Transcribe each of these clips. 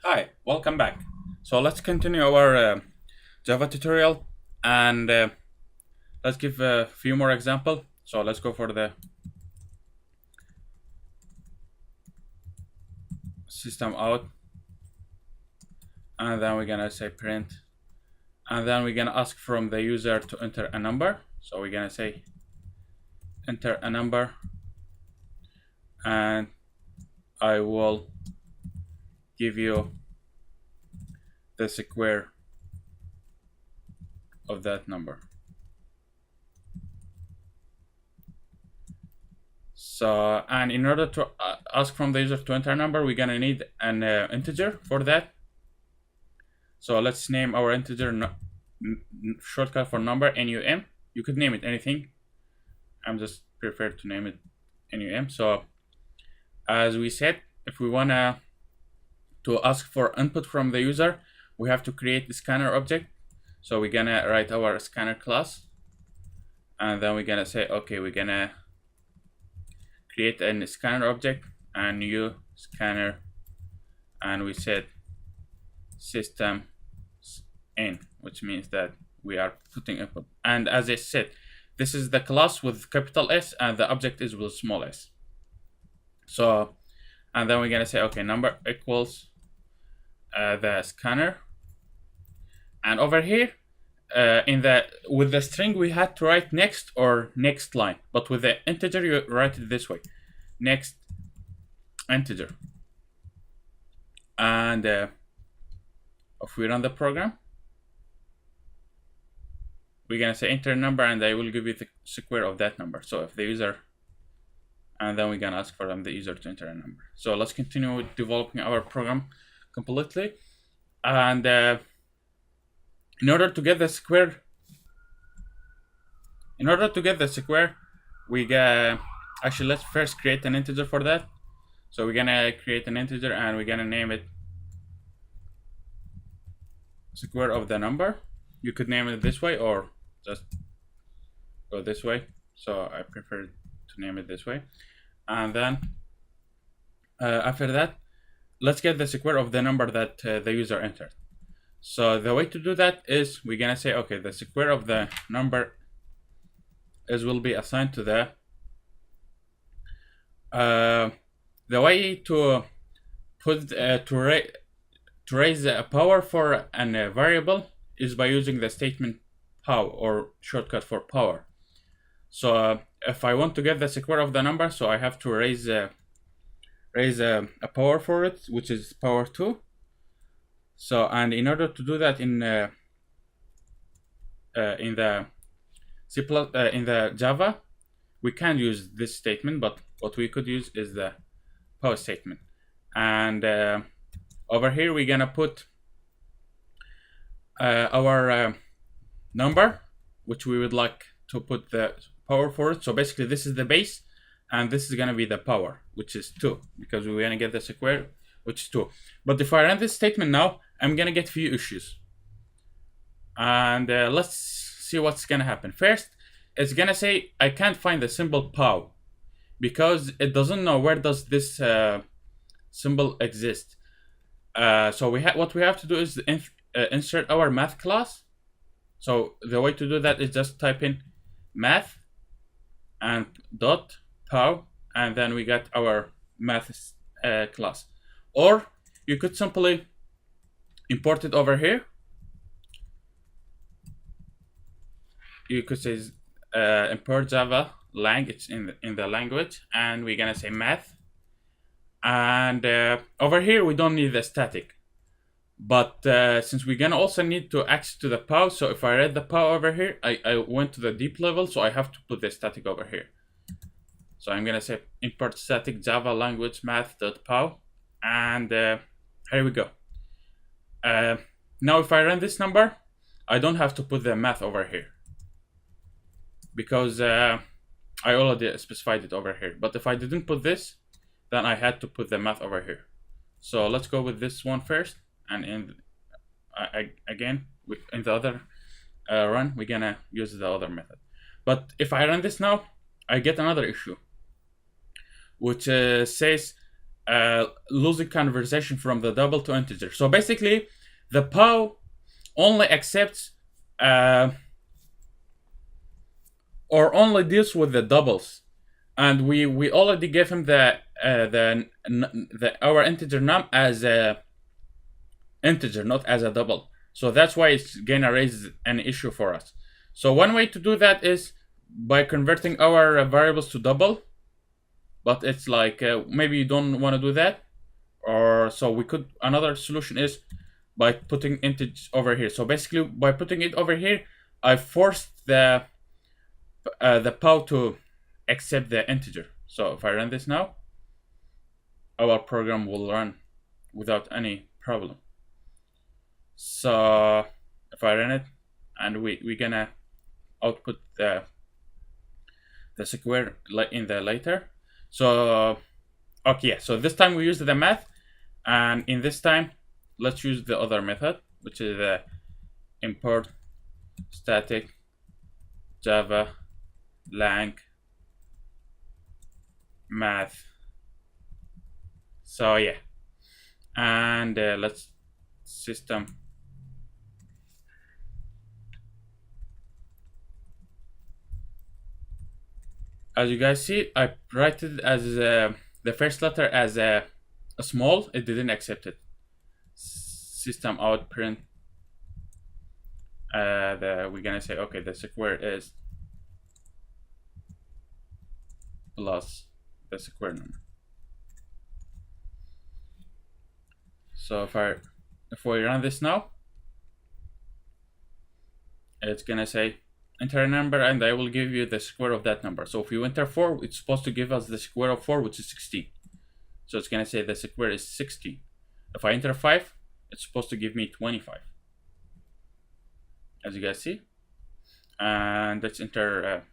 Hi, welcome back. So let's continue our Java tutorial and let's give a few more example. So let's go for the system out and then we're gonna say print and then we're gonna ask from the user to enter a number. So we're gonna say enter a number and I will give you the square of that number. So, and in order to ask from the user to enter a number, we're gonna need an integer for that. So let's name our integer shortcut for number num. You could name it anything. I'm just prefer to name it num. So as we said, if we wanna to ask for input from the user, we have to create the scanner object. So we're gonna write our scanner class, and then we're gonna say, okay, we're gonna create a scanner object and new scanner, and we said system in, which means that we are putting input. And as I said, this is the class with capital S and the object is with small s. So, and then we're gonna say, okay, number equals the scanner. And over here, in the with the string, we had to write next or next line, but with the integer, you write it this way: next integer. And if we run the program, we're gonna say enter a number, and I will give you the square of that number. So if the user, and then we're gonna ask for the user to enter a number. So let's continue with developing our program completely. And in order to get the square, we actually let's first create an integer for that. So we're gonna create an integer and we're gonna name it square of the number. You could name it this way or just go this way. So I prefer to name it this way. And then after that, let's get the square of the number that the user entered. So the way to do that is we're gonna say, okay, the square of the number will be assigned to the way to put to raise a power for a variable is by using the statement pow or shortcut for power. So if I want to get the square of the number, so I have to raise a power for it, which is power 2. So, and in order to do that in the in the Java, we can use this statement, but what we could use is the power statement. And over here, we're gonna put our number, which we would like to put the power for it. So basically, this is the base, and this is gonna be the power, which is 2, because we're gonna get the square, which is 2. But if I run this statement now, I'm gonna get few issues. And let's see what's gonna happen. First, it's gonna say I can't find the symbol pow because it doesn't know where does this symbol exist. So what we have to do is insert our math class. So the way to do that is just type in math and dot pow, and then we get our math class. Or you could simply import it over here. You could say import Java lang. It's in the language, and we're gonna say math. And over here we don't need the static, but since we're gonna also need to access to the pow, so if I read the pow over here, I went to the deep level, so I have to put the static over here. So I'm gonna say import static Java language math.pow, and here we go. Now if I run this number, I don't have to put the math over here because I already specified it over here. But if I didn't put this, then I had to put the math over here. So let's go with this one first, and in the other run, we're gonna use the other method. But if I run this now, I get another issue, which says losing conversation from the double to integer. So basically, the POW only accepts or only deals with the doubles, and we already gave him the our integer num as a integer, not as a double. So that's why it's gonna raise an issue for us. So one way to do that is by converting our variables to double, but it's like maybe you don't want to do that, or so we could. Another solution is by putting integers over here. So basically, by putting it over here, I forced the POW to accept the integer. So if I run this now, our program will run without any problem. So if I run it, and we're gonna output the square in the later. So okay, yeah. So this time we use the math, and in this time, let's use the other method, which is the import static java lang math. So yeah, and let's system. As you guys see, I write it as the first letter as a small. It didn't accept it. System out print. We're gonna say okay, the square is plus the square number. So if we run this now, it's gonna say enter a number and I will give you the square of that number. So if you enter 4, it's supposed to give us the square of 4, which is 16. So it's gonna say the square is 16. If I enter 5, it's supposed to give me 25. As you guys see. And let's enter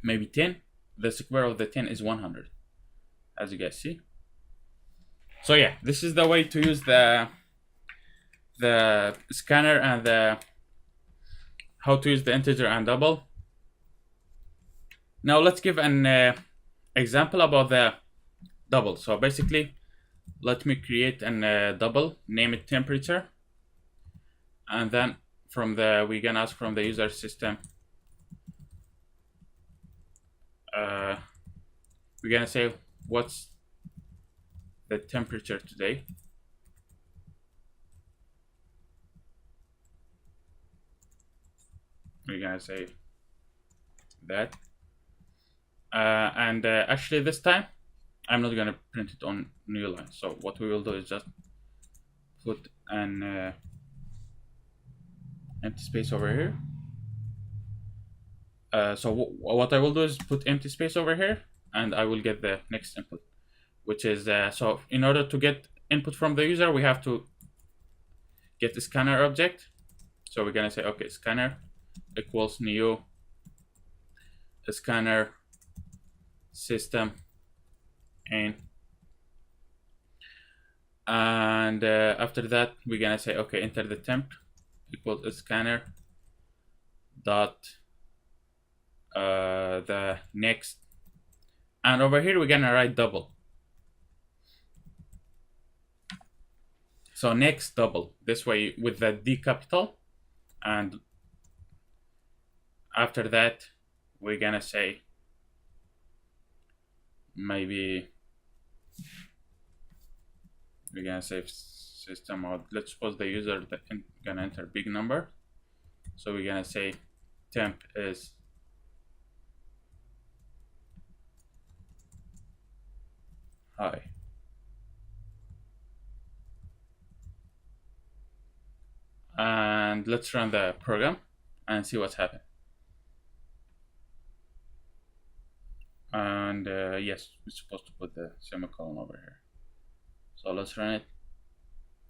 maybe 10. The square of the 10 is 100. As you guys see. So yeah, this is the way to use the scanner and the how to use the integer and double. Now let's give an example about the double. So basically, let me create an double, name it temperature, and then from the we can ask from the user system. We're gonna say what's the temperature today. We're gonna say that, and actually this time I'm not gonna print it on new line. So what we will do is just put an empty space over here. So what I will do is put empty space over here, and I will get the next input, which is so in order to get input from the user, we have to get the scanner object. So we're gonna say okay, scanner equals new scanner system in, and after that we're gonna say okay, enter the temp equals scanner dot the next, and over here we're gonna write double. So next double, this way with the D capital, and after that we're gonna say maybe we're gonna say system out. Let's suppose the user gonna enter big number, so we're gonna say temp is high. And let's run the program and see what's happened. And yes, we're supposed to put the semicolon over here. So let's run it.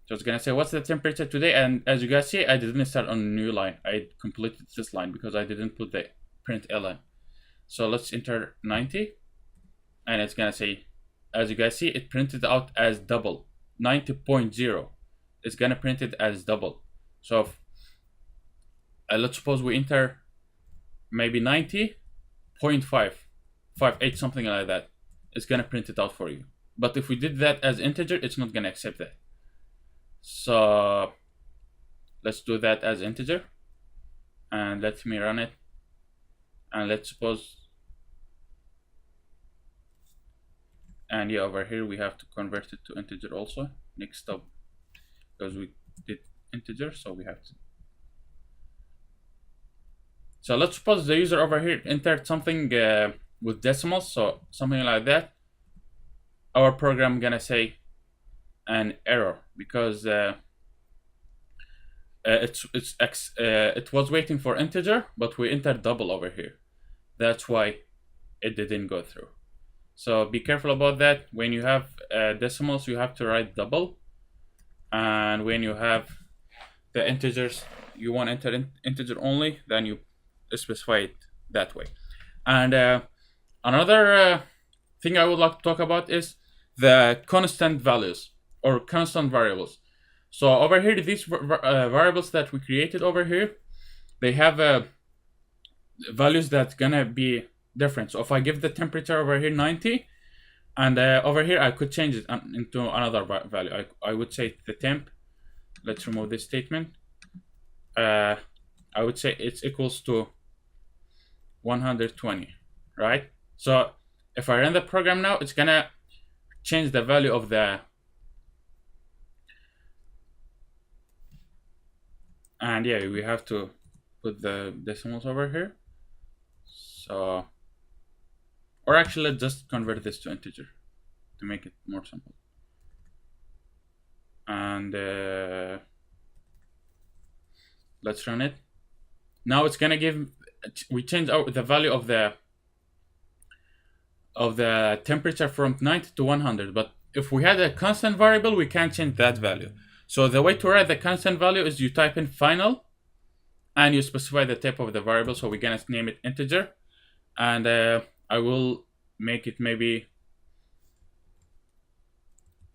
So it's gonna say what's the temperature today, and as you guys see, I didn't start on a new line. I completed this line because I didn't put the print ln. So let's enter 90, and it's gonna say, as you guys see, it printed out as double 90.0. It's gonna print it as double. So let's suppose we enter maybe 90.5, 58, something like that. It's gonna print it out for you but if we did that as integer, it's not gonna accept that. So let's do that as integer, and let me run it, and let's suppose, and yeah, over here we have to convert it to integer also. Next up, because we did integer, so we have to. So let's suppose the user over here entered something with decimals, so something like that. Our program gonna say an error because it was waiting for integer, but we entered double over here. That's why it didn't go through. So be careful about that. When you have decimals, you have to write double, and when you have the integers, you want to enter integer only, then you specify it that way. And another thing I would like to talk about is the constant values or constant variables. So over here, these variables that we created over here, they have values that's gonna be different. So if I give the temperature over here 90, and over here I could change it into another value. I would say the temp, let's remove this statement. I would say it's equals to 120, right? So if I run the program now, it's gonna change the value of the, and yeah, we have to put the decimals over here. So, or actually, let's just convert this to integer to make it more simple. And let's run it. Now it's gonna give. We change the value of the temperature from 90 to 100. But if we had a constant variable, we can't change that value. So the way to write the constant value is you type in final, and you specify the type of the variable. So we're gonna name it integer, and I will make it maybe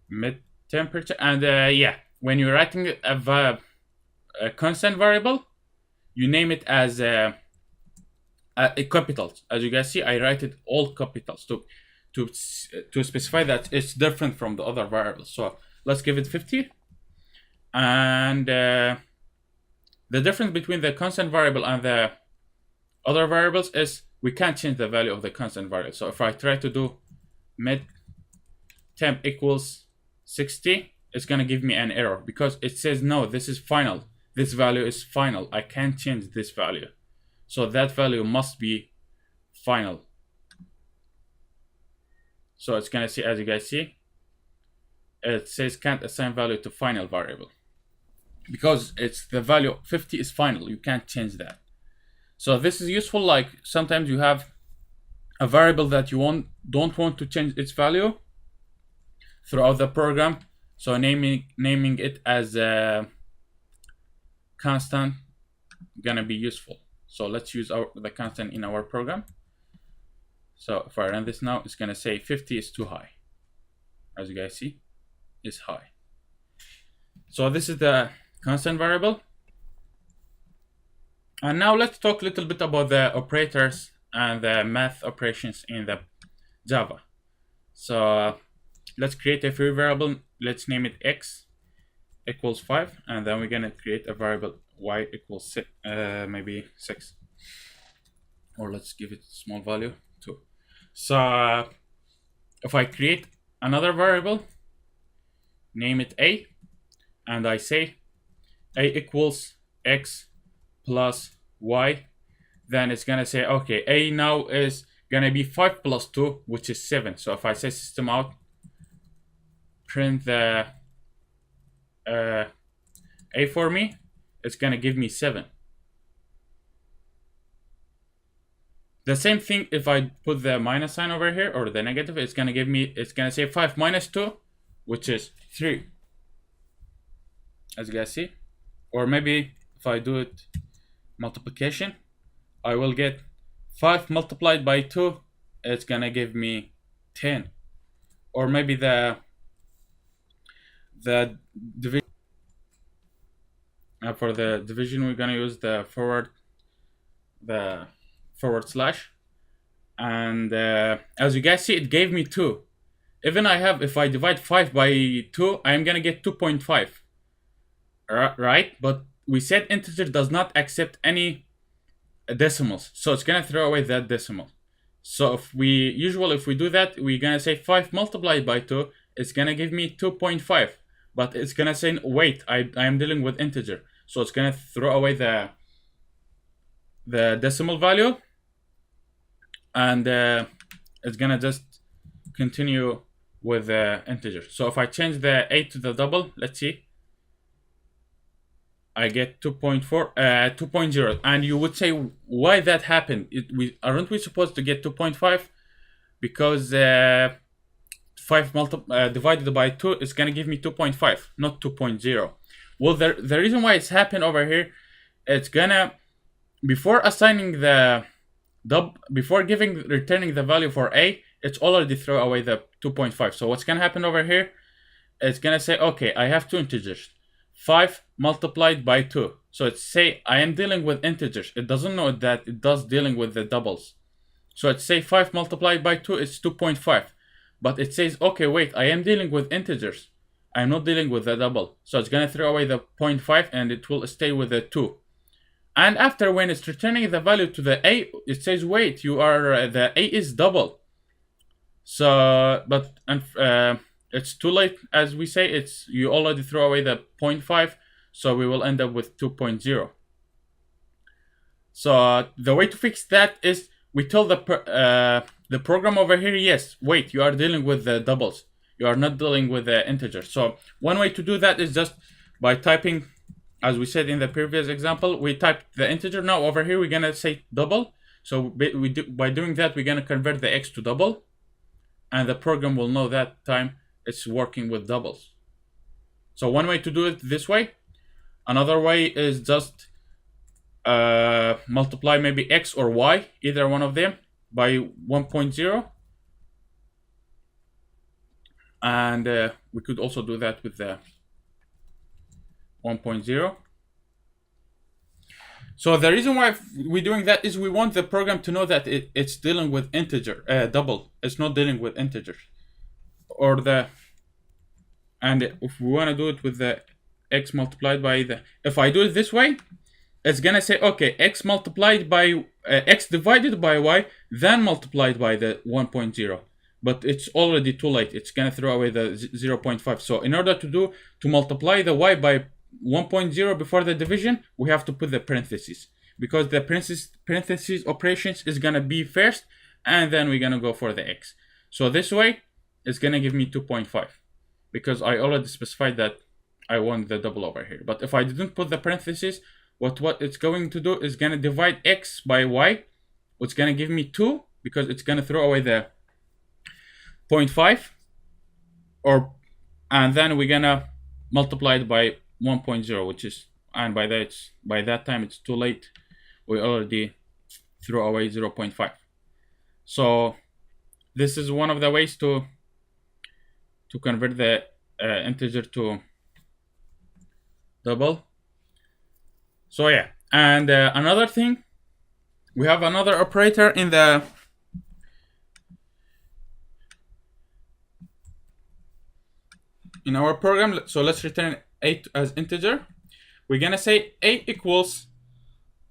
mid temperature. And yeah, when you're writing a constant variable, you name it as capitals. As you guys see, I write it all capitals to specify that it's different from the other variables. So let's give it 50. And the difference between the constant variable and the other variables is we can't change the value of the constant variable. So if I try to do mid temp equals 60, it's gonna give me an error because it says no, this is final. This value is final. I can't change this value. So that value must be final. So it's gonna see, as you guys see, it says can't assign value to final variable because it's the value 50 is final. You can't change that. So this is useful. Like sometimes you have a variable that you don't want to change its value throughout the program. So naming it as a constant gonna be useful. So let's use the constant in our program. So if I run this now, it's gonna say 50 is too high. As you guys see, is high. So this is the constant variable. And now let's talk a little bit about the operators and the math operations in the Java. So let's create a free variable. Let's name it x equals 5, and then we're gonna create a variable y equals 6, maybe 6, or let's give it a small value 2. So if I create another variable, name it a, and I say a equals x plus y, then it's gonna say okay, a now is gonna be 5 plus 2, which is 7. So if I say system out, print the a for me, it's gonna give me 7. The same thing if I put the minus sign over here or the negative, it's gonna say 5 minus 2, which is 3. As you guys see. Or maybe if I do it multiplication, I will get 5 multiplied by 2, it's gonna give me 10. Or maybe the division. For the division, we're gonna use the forward slash, and as you guys see, it gave me 2. even if I divide 5 by 2, I'm gonna get 2.5, right? But we said integer does not accept any decimals, so it's gonna throw away that decimal. So if we do that, we're gonna say 5 multiplied by 2, it's gonna give me 2.5, but it's gonna say, wait, I am dealing with integer, so it's gonna throw away the decimal value, and it's gonna just continue with the integer. So if I change the 8 to the double, let's see, I get 2.0, and you would say, why that happened? Aren't we supposed to get 2.5? Because 5 divided by 2 is gonna give me 2.5, not 2.0. Well, the reason why it's happened over here, it's gonna, before assigning before returning the value for a, it's already throw away the 2.5. So what's gonna happen over here? It's gonna say, okay, I have two integers, 5 multiplied by 2. So it's say I am dealing with integers. It doesn't know that it does dealing with the doubles. So it's say 5 multiplied by 2 is 2.5. But it says, okay, wait, I am dealing with integers. I'm not dealing with the double. So it's gonna throw away the 0.5 and it will stay with the 2. And after, when it's returning the value to the a, it says, wait, you are the a is double. So, but it's too late, as we say. You already throw away the 0.5, so we will end up with 2.0. So the way to fix that is we tell the program over here, yes, wait, you are dealing with the doubles. You are not dealing with the integers. So one way to do that is just by typing, as we said in the previous example, we typed the integer. Now over here we're gonna say double. So by doing that, we're gonna convert the x to double, and the program will know that time it's working with doubles. So one way to do it this way. Another way is just multiply maybe x or y, either one of them, by 1.0. And we could also do that with the 1.0. So the reason why we're doing that is we want the program to know that it's dealing with integer, double. It's not dealing with integers. And if we want to do it with the x multiplied by if I do it this way, it's gonna say, okay, x multiplied by x divided by y, then multiplied by the 1.0. But it's already too late. It's gonna throw away the 0.5. So in order to multiply the y by 1.0 before the division, we have to put the parentheses, because the parentheses operations is gonna be first, and then we're gonna go for the x. So this way it's gonna give me 2.5, because I already specified that I want the double over here. But if I didn't put the parentheses, what it's going to do is gonna divide x by y, which is gonna give me 2, because it's gonna throw away the 0.5, and then we're gonna multiply it by 1.0, which is, and by that time it's too late. We already threw away 0.5. So this is one of the ways to convert the integer to double. So yeah, and another thing, we have another operator in our program. So let's return 8 as integer. We're gonna say a equals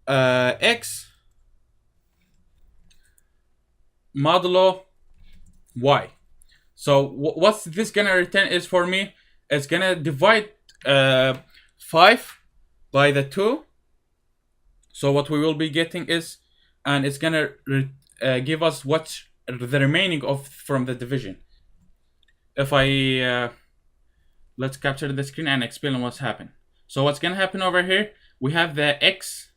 x modulo y. So what's this gonna return is for me, it's gonna divide 5 by the 2. So what we will be getting is, and it's gonna give us what's the remaining from the division. If I let's capture the screen and explain what's happened. So what's gonna happen over here, we have the x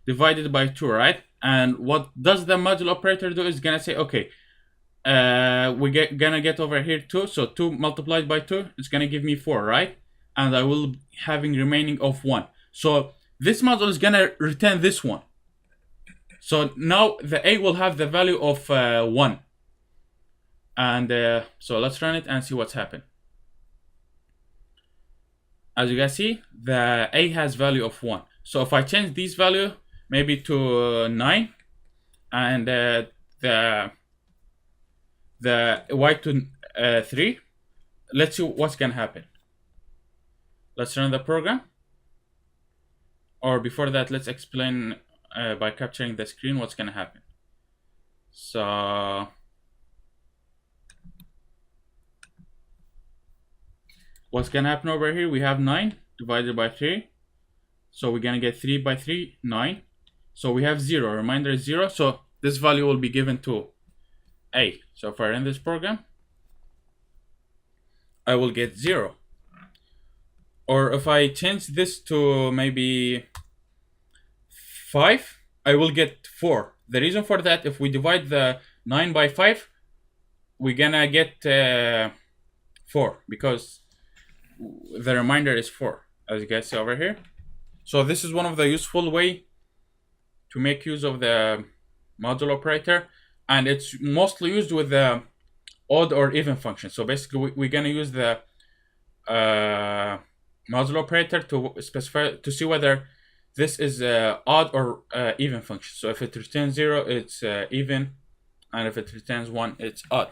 divided by 2, right? And what does the modulo operator do is gonna say, okay, gonna get over here 2. So 2 multiplied by 2 is gonna give me 4, right? And I will having remaining of 1. So this module is gonna return this one. So now the a will have the value of 1. And so let's run it and see what's happened. As you can see, the a has value of 1. So if I change this value maybe to 9, and the y to 3. Let's see what's gonna happen. Let's run the program. Or before that, let's explain by capturing the screen what's gonna happen. So what's gonna happen over here? We have 9 divided by 3. So we're gonna get 3 by 3, 9. So we have 0. Reminder is 0. So this value will be given to A. So if I run this program, I will get 0. Or if I change this to maybe 5, I will get 4. The reason for that, if we divide the 9 by 5, we're gonna get 4, because the remainder is 4, as you guys see over here. So this is one of the useful way to make use of the modulo operator, and it's mostly used with the odd or even function. So basically we're gonna use the modulo operator to specify, to see whether this is odd or even function. So if it returns 0, it's even, and if it returns 1, it's odd.